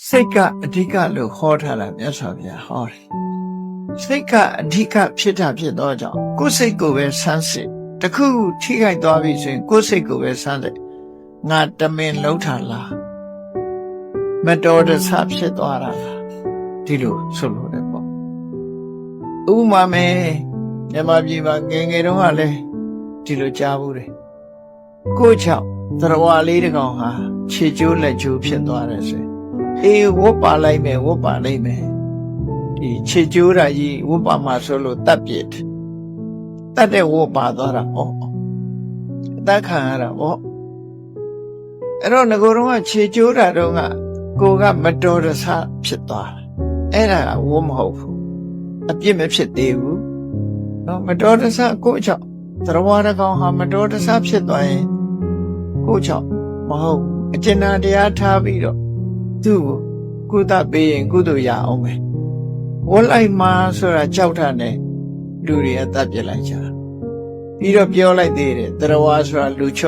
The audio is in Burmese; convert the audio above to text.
စိတ်ကအဓိကလို့ခေါ်ထားတာမြတ်စွာဘုရားဟောတယ်စိတ်ကအဓိကဖြစ်တာဖြစ်တော့ကြောင့်ကိုယ်စိတ်ကိုပဲဆန်းစစ်တခုထိခိုက်သွားပြီဆိုရင်ကိုယ်စိတ်ကိုပဲဆန်းစစ်ငါတမင်လုံးထားလားမတော်တဆဖြစ်သွားတာလားဒီလိုဆိုလို့တယ်ပေါ့ဥပမာမယ်မြန်မာပြည်မှာငယ်ငယ်တုန်းကလည်းဒီလိုကြားဘူးတယ်ကိုချောက်သရဝါလေးတစ်ကောင်ဟာခြေကျိုးလက်ကျိုးဖြစ်သွားတယ်ဆိုအေးဝတ်ပါလိုက်မယ်ဒီခြေကျိုးတာကြီးဝတ်ပါမှာဆိုလို့တတ်ပြစ်တတ်တဲ့ဝတ်ပါသွားတာအသက်ခံရတာပေါ့အဲ့တော့ငကိုယ်တော့ခြေကျိုးတာတော့ကိုကမတော်တဆဖြစ်သွားတယ်အဲ့ဒါကဝတ်မဟုတ်ဘူးအပြစ်မဖြစ်သေးဘူးနော်မတော်တဆကိုချောက်သရဝါတစ်ကောင်ဟာမတော်တဆဖြစ်သွားရင်ကိုချောက်မဟုတ်အကျဉ်းတရားထားပြီးတော့သူ့ကိုကုသပေးရင်ကုသိုလ်ရအောင်ပဲဝတ်လိုက်မှဆိုတာကြောက်တာနဲ့လူတွေကတတ်ပြစ်လိုက်ကြပြီးတော့ပြောလိုက်သေးတယ်သရဝါဆိုတာလူချုံ